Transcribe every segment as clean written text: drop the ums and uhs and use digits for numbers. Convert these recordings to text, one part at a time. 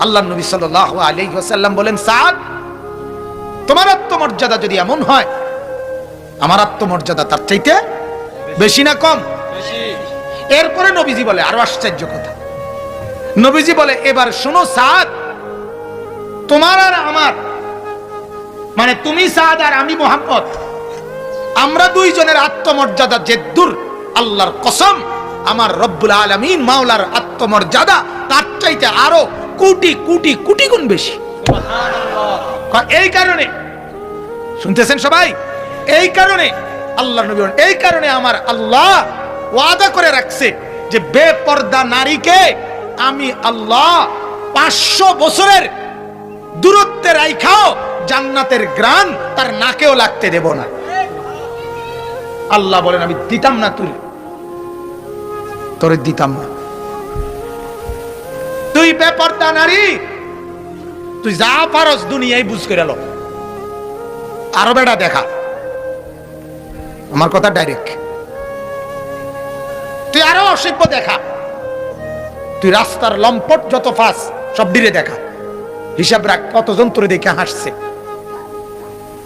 আল্লাহ নবী সাল্লাল্লাহু আলাইহি ওয়াসাল্লাম বলেন, সাদ, তোমার আত্মমর্যাদা যদি এমন হয়, আমার আত্মমর্যাদা তার চাইতে বেশি না কম? এরপরে নবীজি বলে আরো আশ্চর্য কথা। নবীজি বলে, এবার শোনো সাদ, তোমার আর আমার, মানে তুমি সাদ আর আমি মুহাম্মদ, আমরা দুইজনের আত্মমর্যাদা যে দূর, আল্লাহর কসম আমার রব্বুল আলামিন মাওলার আত্মমর্যাদা তার চাইতে আরো কোটি কোটি কোটি গুণ বেশি। সুবহানাল্লাহ। এই কারণে, শুনতেছেন সবাই, এই কারণে আল্লাহ নবী বলেন, এই কারণে আমার আল্লাহ ওয়াদা করে রাখছে যে বেপর্দা নারীকে আমি আল্লাহ 500 বছরের দূরত্বে রাইখাও জান্নাতের গ্রান তার নাকেও লাগতে দেব না। আল্লাহ বলেন, আমি দিতাম না, তোরে দিতাম না। তুই বেপর্দা নারী, তুই যা পারস দুনিয়ায় বুঝ করে লো, আরো বেড়া দেখা, আমার কথা ডাইরেক্ট, তুই আরো অসভ্য দেখা, তুই রাস্তার লম্পট যত ফাঁস সব ডিরে দেখা, হিসাব রাখ কতজন তোরে দেখে হাসছে।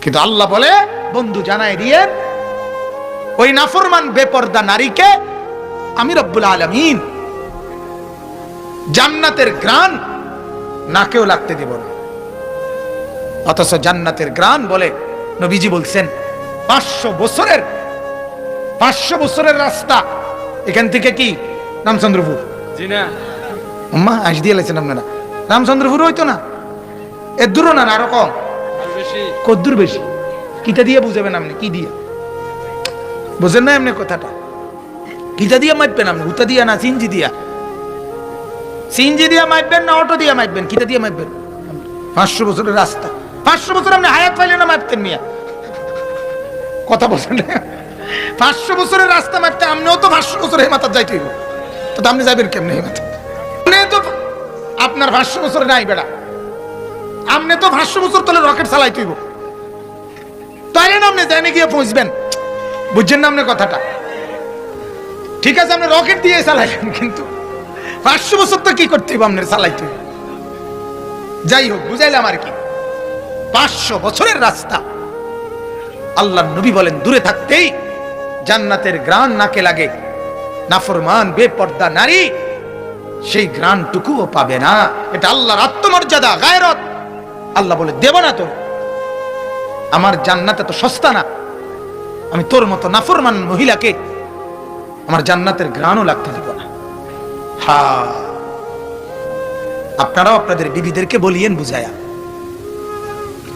কিন্তু আল্লাহ বলে, বন্ধু জানায় দিয়ে ওই নাফরমান বেপর্দা নারীকে আমি রব্বুল আলামিন জান্নাতের গ্রান নাকেও লাগতে দেব না। অথচ জান্নাতের গ্রান বলে নবীজি বলছেন 500 বছরের রাস্তা এখান থেকে, কি রামচন্দ্রপুর? জি না আম্মা, আজ দিয়ে লাইছেন আপনারা, রামচন্দ্রপুর হইতো না, এর দূর না, আরো কম, কদ্দূর বেশি? কিটা দিয়ে বুঝাবেন আপনি? কি দিয়ে বুঝেন না এমনি কথাটা? কিটা দিয়ে মাপবেন আপনি? হুতা দিয়া না সিনজি দিয়া? সিনজি দিয়া মাপবেন না অটো দিয়া মাপবেন? কিটা দিয়ে মাপবেন? 500 বছরের রাস্তা, 500 বছর আপনি হায়াত পাইলে না মাপতেন মিয়া? কথা বলছেন না? 500 বছরের রাস্তা মাপতে আপনিও তো 500 বছর এই মাথা যাইতে হইব, তো আপনি যাবেন কেমনে এই মাথা? তো আপনার 500 বছরে নাই বেড়া, আপনি তো 500 বছর তোলে রকেট চালাইতে হইব, তাইলে না আপনি জানে গিয়ে পৌঁছবেন। বুঝছেন না আপনি কথাটা? ঠিক আছে, আপনি রকেট দিয়ে চালাইলেন, কিন্তু 500 বছর তো কি করতে হইব আপনার চালাইতে হইব। যাই হোক, বুঝাইলাম আর কি। 500 বছরের রাস্তা, আল্লাহ নবী বলেন দূরে থাকতেই জান্নাতের গ্রান নাকে লাগে। নাফরমান বেপর্দা নারী সেই গ্রানটুকুও পাবে না। এটা আল্লাহর আত্মমর্যাদা, গায়রত। আল্লাহ বলে, দেব না তোর, আমার জান্নাত এত সস্তা না, আমি তোর মতো নাফরমান মহিলাকে আমার জান্নাতের গ্রানও লাগতে দেব না। হ্যাঁ, আপনারাও আপনাদের বিবিদেরকে বলিয়েন বুঝায়া,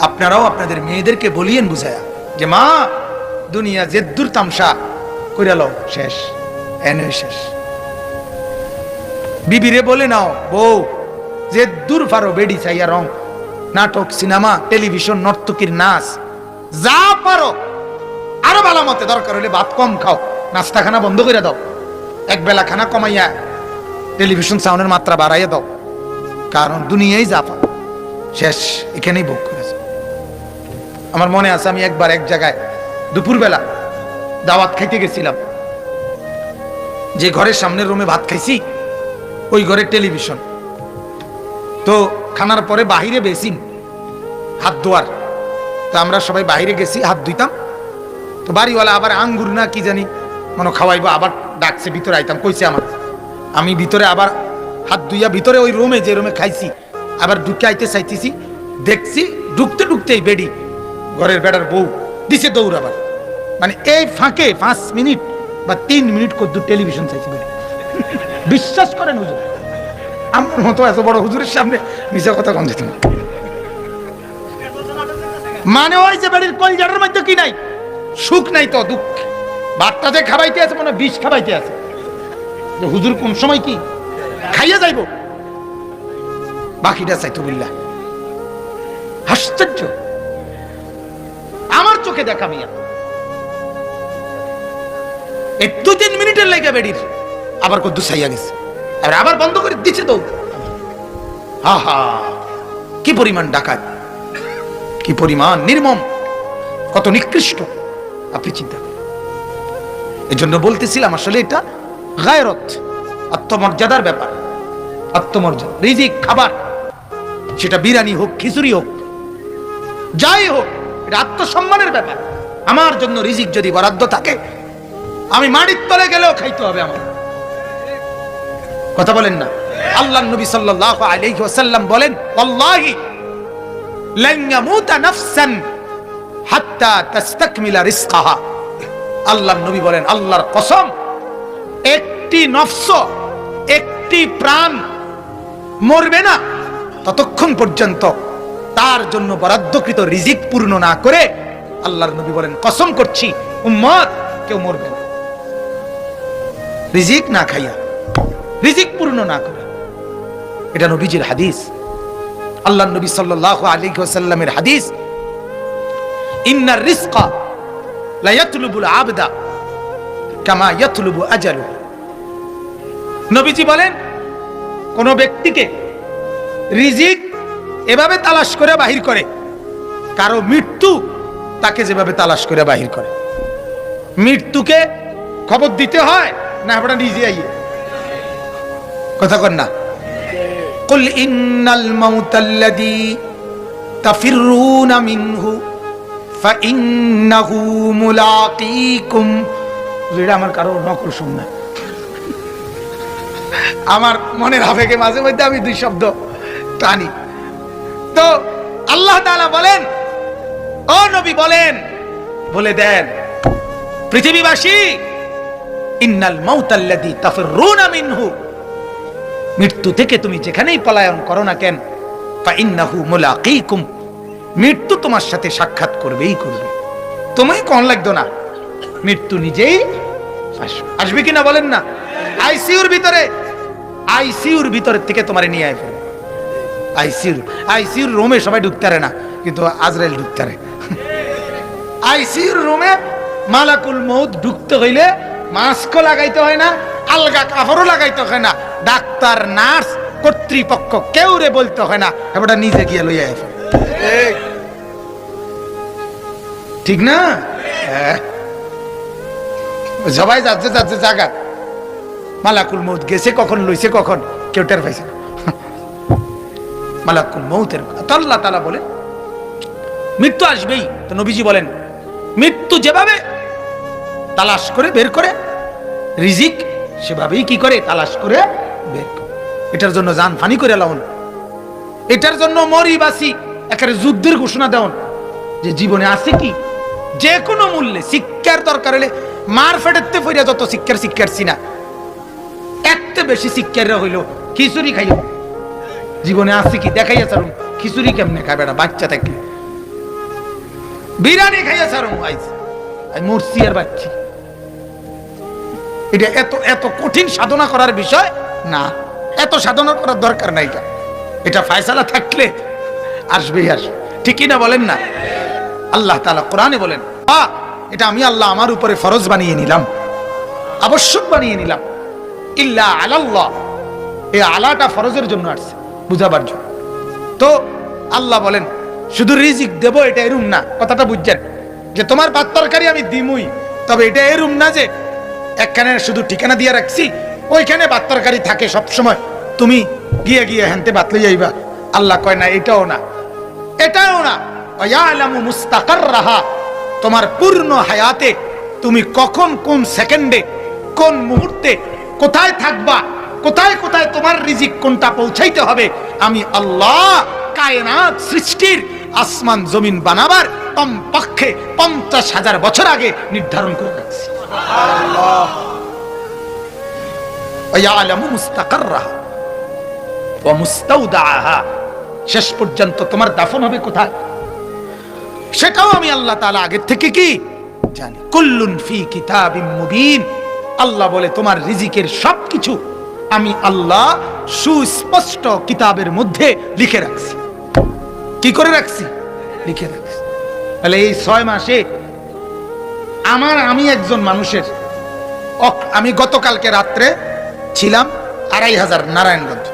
আপনারাও আপনাদের মেয়েদেরকে বলিয়েন বুঝায়া যে মা, দুনিয়া যে দূর তামসা করে লো, শেষ, এনে শেষ। বিবিরে বলে নাও, বউ যে দূর পারো বেডি চাইয়া রং, নাটক, সিনেমা, টেলিভিশন, নর্তকীর নাচ, যা পারো আরো ভালো মতে, দরকার হলে ভাত কম খাও, নাস্তা খানা বন্ধ করে দাও, এক বেলা খানা কমাইয়া টেলিভিশন সাউন্ডের মাত্রা বাড়াইয়া দাও, কারণ দুনিয়ায় যা পাও শেষ, এখানেই ভোগ করেছে। আমার মনে আছে, আমি একবার এক জায়গায় দুপুরবেলা দাওয়াত খাইতে গেছিলাম, যে ঘরের সামনের রুমে ভাত খাইছি ওই ঘরে টেলিভিশন, তো খানার পরে বাহিরে বেসিন, হাত ধোয়ার, তো আমরা সবাই বাহিরে গেছি, হাত ধুইতাম, তো বাড়িওয়ালা আবার আঙ্গুর না কি জানি মনে খাওয়াইবো, আবার ডাকছে, ভিতরে আইতাম, কইছে আমার, আমি ভিতরে আবার হাত ধুইয়া ভিতরে ওই রুমে, যে রুমে খাইছি, আবার ঢুকে আইতে চাইতেছি, দেখছি ঢুকতে ঢুকতেই বেডি, ঘরের বেড়ার বউ দিছে দৌড় আবার, মানে এই ফাঁকে 5 মিনিট বা 3 মিনিট কদ্দুর টেলিভিশন চাইছি বেডি। বিশ্বাস করেন হুজুর, আমার মতো এত বড় হুজুরের সামনে মিশা কথা কম যেত না। মানে ওই যে বাড়ির কলজারের মধ্যে কি নাই, সুখ নাই তো দুঃখ, ভাতটাতে খাবাইতে আছে মনে বিষ খাবাইতে আছে, যে হুজুর কোন সময় কি খাইয়া যাইব, বাকিটা চাইতো বিল্লাহ। আশ্চর্য, আমার চোখে দেখা মিয়া, এই 2-3 মিনিটের লেগে বেডির আবার কদ্দু চাইয়া গেছে, আর আবার বন্ধ করে দিচ্ছে তো। হা হা, কি পরিমাণ ডাকাত, কি পরিমাণ নির্মম, কত নিকৃষ্ট, আপনি চিন্তা করেন। এই জন্য বলতেছিলাম আসলে এটা গায়রত, আত্মমর্যাদার ব্যাপার, আত্মমর্যাদা। রিজিক, খাবার, সেটা বিরিয়ানি হোক, খিচুড়ি হোক, যাই হোক, এটা আত্মসম্মানের ব্যাপার। আমার জন্য রিজিক যদি বরাদ্দ থাকে, আমি মাটির তলে গেলেও খাইতে হবে আমার। কথা বলেন না? আল্লাহর নবী সাল্লাল্লাহু আলাইহি ওয়াসাল্লাম বলেন, ওয়াল্লাহি লান ইয়ামুতা নাফসান হাত্তা তাস্তাকমিলা রিজকাহা। আল্লাহর নবী বলেন, আল্লাহর কসম, একটি নফস, একটি প্রাণ মরবে না ততক্ষণ পর্যন্ত তার জন্য বরাদ্দকৃত রিজিক পূর্ণ না করে, আল্লাহর নবী বলেন, কসম করছি উম্মত কেউ মরবে না রিজিক না খাইয়া, রিজিক পূর্ণ না করে। এটা নবীজির হাদিস, আল্লাহর নবী সাল্লাল্লাহু আলাইহি ওয়াসাল্লামের হাদিস, ইন্নার রিজকা লা ইয়াতলুবুল আবদা কামা ইয়াতলুবু আজালু। নবীজি বলেন, কোন ব্যক্তিকে রিজিক এভাবে তালাশ করে বাহির করে, কারো মৃত্যু তাকে যেভাবে তালাশ করে বাহির করে। মৃত্যুকে খবর দিতে হয় না আপনারা নিজে আইয়ে? কথা কন না? কুল ইন্নাল মাউতাল্লাযী তাফিরুনা মিনহু ফাইন্নাহু মুলাকীকুম। যেটা আমার কারো নকল শুন না, আমার মনের আবেগে মাঝে মধ্যে আমি দুই শব্দ টানি। তো আল্লাহ তাআলা বলেন, ও নবী বলেন, বলে দেন পৃথিবীবাসী, ইন্নাল মাউতাল্লাযী তাফিরুনা মিনহু, মৃত্যু থেকে তুমি যেখানেই পলায়ন করো না কেন, ফাইন্নাহু মুলাকীকুম, মৃত্যু তোমার সাথে সাক্ষাৎ করবেই করবে। তুমি কোন লাগতো না, মৃত্যু নিজেই আসবে কিনা বলেন না? আইসিইউর ভিতরে থেকে তোমারে নিয়ে আয় ফেলবে। আইসিইউর রুমে সবাই ঢুকতে পারে না, কিন্তু আজরাইল ঢুকতে পারে। আইসিইউর রুমে মালাকুল মউত ঢুকতে হইলে মাস্কও লাগাইতে হয় না, আলগা কাপড়ও লাগাইতে হয় না, ডাক্তার, নার্স, কর্তৃপক্ষ কেউ রে বলতে হয় না, এবার নিজে গিয়ে লইয়া আয় ফেলে। ঠিক না? সবাই যাচ্ছে যাচ্ছে জায়গা, মালাকুল মউত গেছে কখন, লইছে কখন, কেউ টের পাইছে না। মালাকুল মউতের আল্লাহ তাআলা বলেন মৃত্যু আসবেই। তো নবীজি বলেন, মৃত্যু যেভাবে তালাশ করে বের করে রিজিক, সেভাবেই কি করে তালাশ করে বের করে। এটার জন্য জান ফানি করে লাউন, এটার জন্য মরি বাসি একেবারে যুদ্ধের ঘোষণা দেওন, যে জীবনে আছে কি যে কোনো মূল্যে শিক্ষার দরকার হলে মার ফেটেতে ফিরে যত শিক্ষার না, এত বেশি শিক্ষাররা হইল খিচুড়ি খাইল। জীবনে আছে কি দেখাইয়া ছাড়ুন, খিচুড়ি কেমনে খাবে না, বাচ্চা থাকলে বিরিয়ানি খাইয়া ছাড়ুন, মরছি আর বাচ্চি। এটা এত এত কঠিন সাধনা করার বিষয় না, এত সাধনা করার দরকার নাই। এটা ফয়সালা থাকলে আসবেই আসবে, ঠিকই না বলেন না? আল্লাহ তাআলা কোরআনে বলেন, এটা আমি আল্লাহ আমার উপরে ফরজ বানিয়ে নিলাম, আবশ্যক বানিয়ে নিলাম। ইল্লা আলাল্লাহ, এই আলাটা ফরজের জন্য আসছে, বুঝাবার জন্য। তো আল্লাহ বলেন শুধু রিজিক দেব, এটা এরুম না। কথাটা বুঝছেন? যে তোমার ভাত তরকারি আমি দিমুই, তবে এটা এরুম না যে একখানে শুধু ঠিকানা দিয়ে রাখছি, ওইখানে ভাত তরকারি থাকে সব সময়, তুমি গিয়ে গিয়ে হ্যান্তে ভাত লই যাইবা। আল্লাহ কয় না, এটাও না, এটাও না। ইয়ালামু মুস্তাকাররাহা, তোমার পূর্ণ হায়াতে তুমি কখন, কোন সেকেন্ডে, কোন মুহূর্তে, কোথায় থাকবা, কোথায় কোথায় তোমার রিজিক কোনটা পৌঁছাইতে হবে, আমি আল্লাহ কায়নাত সৃষ্টির আসমান জমিন বানাবার কমপক্ষে 50,000 বছর আগে নির্ধারণ করে রাখছি। সুবহানাল্লাহ। ইয়ালামু মুস্তাকাররাহা ওয়া মুস্তাওদাআহা, শেষ পর্যন্ত তোমার দাফন হবে কোথায় সেটাও আমি আল্লাহ তাআলা আগে থেকে কি জানি। কুল্লুন ফি কিতাবিম মুবিন, আল্লাহ বলে তোমার রিজিকের সবকিছু আমি আল্লাহ সুস্পষ্ট কিতাবের মধ্যে লিখে রাখছি। কি করে রাখছি? লিখে রাখছি। তাহলে এই 6 মাসে আমি একজন মানুষের, আমি গতকালকে রাত্রে ছিলাম 2500 নারায়ণগঞ্জ,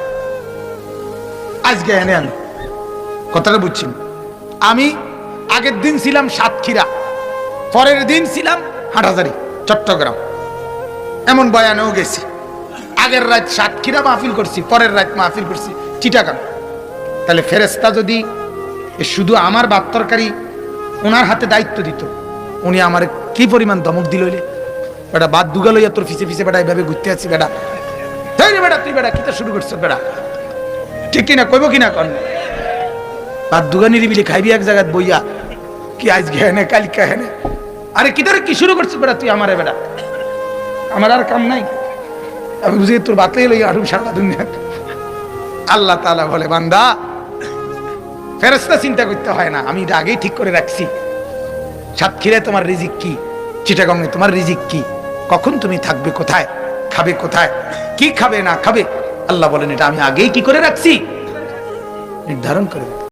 আজকে এনে আনি। কথাটা বুঝছেন? আমি আগের দিন ছিলাম সাতক্ষীরা, পরের দিন ছিলাম হাটহাজারী, চট্টগ্রাম, এমন বয়ানেও গেছি। আগের রাত সাতক্ষীরা মাহফিল করছি, পরের রাত মাহফিল করছি চিটাগাং। তাহলে ফেরেশতা যদি শুধু আমার ভাত তরকারি ওনার হাতে দায়িত্ব দিত, উনি আমার কি পরিমাণ ধমক দিল, বেটা বাদ দুগা লইয়া তোর ফিসে ফিসে বেটা এইভাবে ঘুরতে আছি, বেটা বেটা তুই বেটা কিতা শুরু করছ বেটা, ঠিক কিনা কইব কিনা কন? বাদ দুগা নিরিবিলি খাইবি এক জায়গায় বইয়া, কি আজ ঘেনে কালিকা হেনে, আরে কিতারে কি শুরু করছিস বেটা তুই আমারে, বেটা আমার আর কাম নাই, আমি বুঝি তোর বাতলাই লইয়া আরো সারা দুনিয়া। আল্লাহ তাআলা বলে বান্দা ফেরেশতা চিন্তা করতে হয় না, আমি এটা আগেই ঠিক করে রাখছি। সাতক্ষীরায় তোমার রিজিক কি, চিটাগংয়ে তোমার রিজিক কি, কখন তুমি থাকবে কোথায়, খাবে কোথায়, কি খাবে না খাবে, আল্লাহ বলেন এটা আমি আগেই কি করে রাখছি, নির্ধারণ করে।